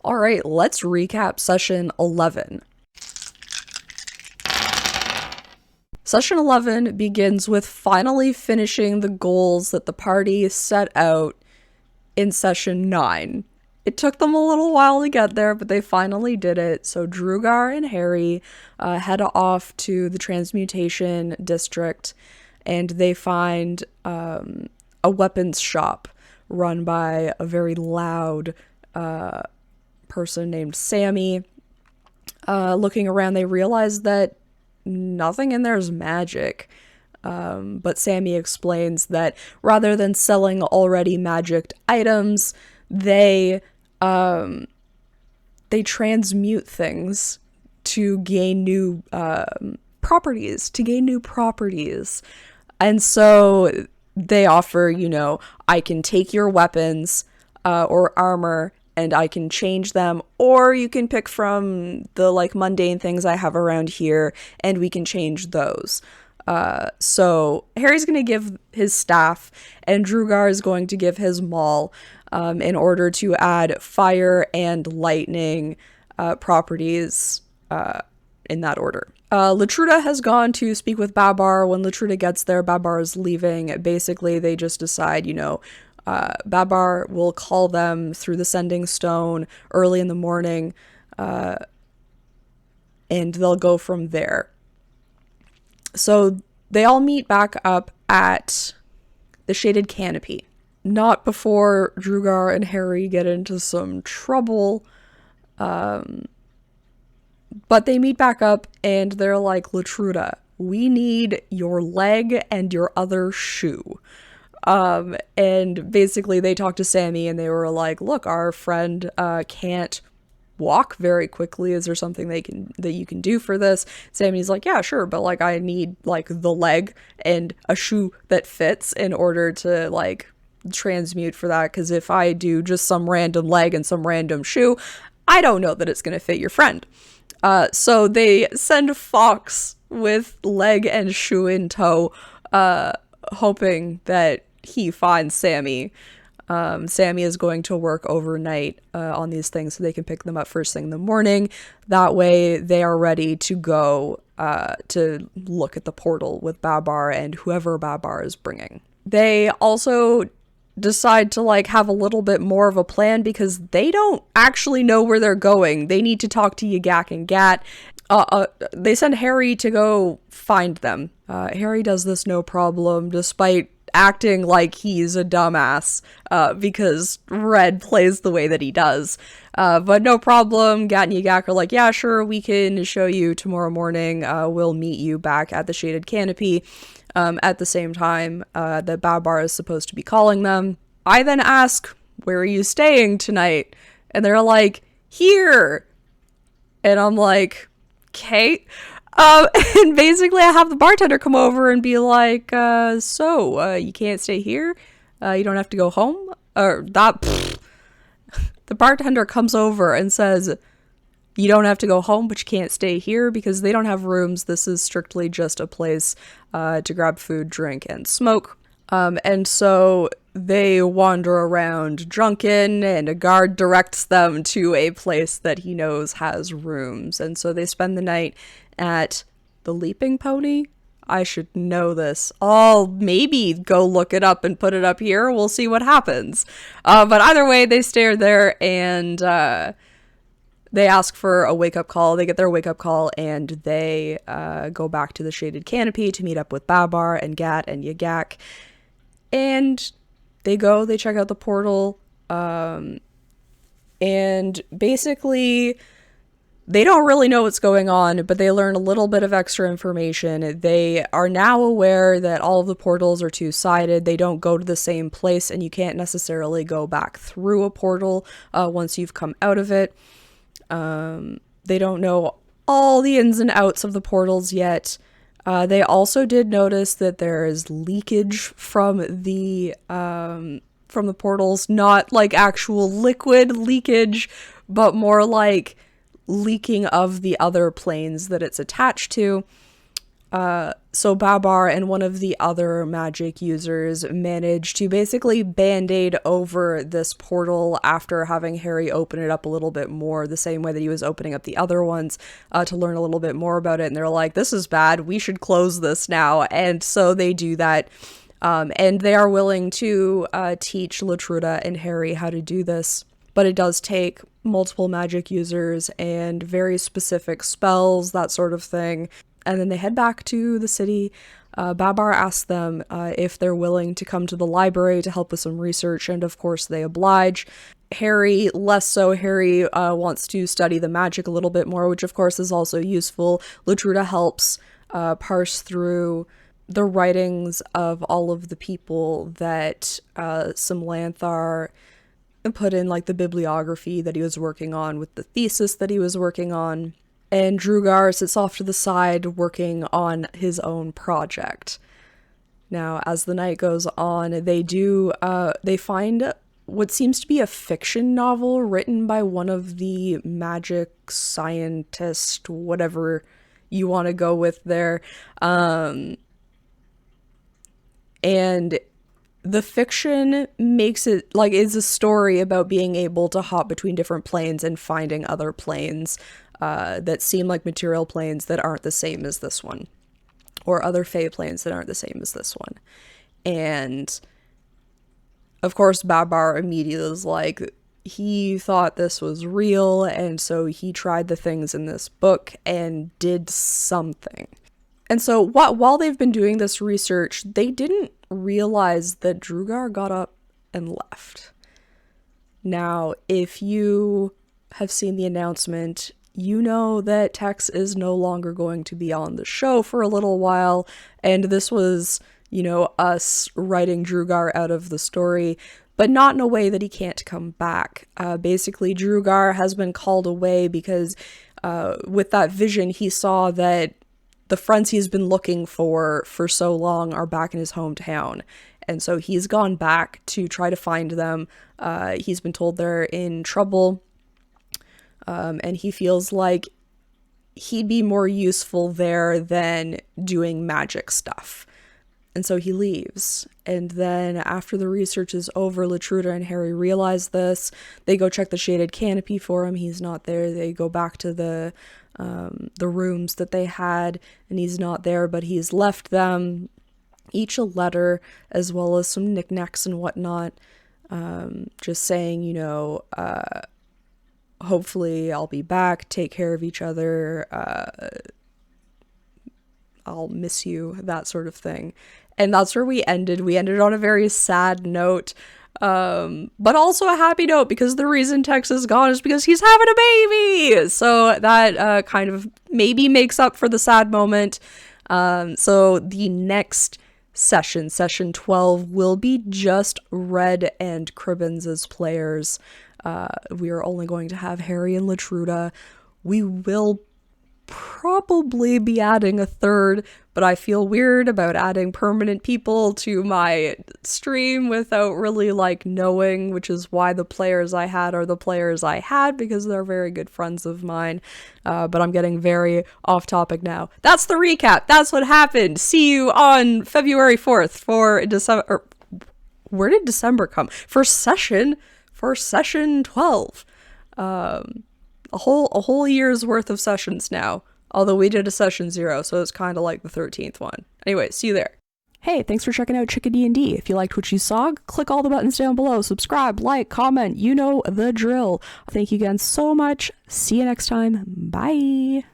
All right, let's recap session 11. Session 11 begins with finally finishing the goals that the party set out in session 9. It took them a little while to get there, but they finally did it. So Drugar and Harry head off to the transmutation district, and they find a weapons shop run by a very loud person named Sammy. Looking around, they realize that nothing in there is magic. But Sammy explains that rather than selling already magicked items, they transmute things to gain new properties, And so they offer, I can take your weapons or armor and I can change them, or you can pick from the mundane things I have around here and we can change those. So Harry's going to give his staff and Drugar is going to give his maul in order to add fire and lightning properties in that order. Latruda has gone to speak with Babar. When Latruda gets there, Babar is leaving. Basically, they just decide, Babar will call them through the sending stone early in the morning, and they'll go from there. So they all meet back up at the Shaded Canopy. Not before Drugar and Harry get into some trouble. But they meet back up and they're like, Latruda, we need your leg and your other shoe. And basically they talked to Sammy and they were like, look, our friend can't walk very quickly. Is there something that you can do for this? Sammy's like, yeah, sure, but I need the leg and a shoe that fits in order to transmute for that, because if I do just some random leg and some random shoe, I don't know that it's going to fit your friend. So they send Fox with leg and shoe in tow, hoping that he finds Sammy. Sammy is going to work overnight on these things so they can pick them up first thing in the morning. That way they are ready to go to look at the portal with Babar and whoever Babar is bringing. They also decide to have a little bit more of a plan because they don't actually know where they're going. They need to talk to Yagak and Gat. They send Harry to go find them. Harry does this no problem, despite acting like he's a dumbass, because Red plays the way that he does. But no problem, Gat and Yagak are like, yeah, sure, we can show you tomorrow morning. We'll meet you back at the Shaded Canopy at the same time that Babar is supposed to be calling them. I then ask, where are you staying tonight? And they're like, here. And I'm like, okay. And basically I have the bartender come over and be like, so you can't stay here? You don't have to go home? Or that, the bartender comes over and says, you don't have to go home, but you can't stay here, because they don't have rooms. This is strictly just a place to grab food, drink, and smoke. And so they wander around drunken, and a guard directs them to a place that he knows has rooms. And so they spend the night at the Leaping Pony. I should know this. I'll maybe go look it up and put it up here. We'll see what happens. But either way, they stay there and they ask for a wake-up call. They get their wake-up call, and they go back to the Shaded Canopy to meet up with Babar and Gat and Yagak. And they check out the portal, and basically they don't really know what's going on, but they learn a little bit of extra information. They are now aware that all of the portals are two-sided. They don't go to the same place, and you can't necessarily go back through a portal once you've come out of it. They don't know all the ins and outs of the portals yet. They also did notice that there is leakage from the portals, not actual liquid leakage, but more leaking of the other planes that it's attached to. So Babar and one of the other magic users managed to basically band-aid over this portal after having Harry open it up a little bit more, the same way that he was opening up the other ones, to learn a little bit more about it. And they're like, this is bad, we should close this now. And so they do that. And they are willing to teach Latruda and Harry how to do this. But it does take multiple magic users and very specific spells, that sort of thing. And then they head back to the city. Babar asks them if they're willing to come to the library to help with some research, and of course they oblige. Harry, less so. Harry wants to study the magic a little bit more, which of course is also useful. Latruda helps parse through the writings of all of the people that Simlanthar put in, like the bibliography that he was working on with the thesis that he was working on. And Drugar sits off to the side working on his own project. Now, as the night goes on, they find what seems to be a fiction novel written by one of the magic scientists, whatever you want to go with there. And the fiction makes it, like, is a story about being able to hop between different planes and finding other planes that seem like material planes that aren't the same as this one, or other Fae planes that aren't the same as this one. And of course Babar immediately is like, he thought this was real, and so he tried the things in this book and did something. And so while they've been doing this research, they didn't realize that Drugar got up and left. Now, if you have seen the announcement, you know that Tex is no longer going to be on the show for a little while, and this was, us writing Drugar out of the story, but not in a way that he can't come back. Basically, Drugar has been called away because with that vision, he saw that the friends he's been looking for so long are back in his hometown. And so he's gone back to try to find them. He's been told they're in trouble. And he feels like he'd be more useful there than doing magic stuff. And so he leaves. And then after the research is over, Latruda and Harry realize this. They go check the shaded canopy for him. He's not there. They go back to the rooms that they had, and he's not there, but he's left them each a letter, as well as some knickknacks and whatnot, just saying, hopefully I'll be back, take care of each other, I'll miss you, that sort of thing. And that's where we ended. We ended on a very sad note, but also a happy note, because the reason Tex is gone is because he's having a baby. So that kind of maybe makes up for the sad moment. So the next session 12, will be just Red and Cribbins as players. We are only going to have Harry and Latruda. We will probably be adding a third, but I feel weird about adding permanent people to my stream without really knowing, which is why the players I had are the players I had, because they're very good friends of mine. But I'm getting very off topic now. That's the recap. That's what happened. See you on February 4th for December. Where did December come? For session 12. A whole year's worth of sessions now. Although we did a session 0, so it's kind of like the 13th one. Anyway, see you there. Hey, thanks for checking out Chicken D&D. If you liked what you saw, click all the buttons down below. Subscribe, like, comment. You know the drill. Thank you again so much. See you next time. Bye.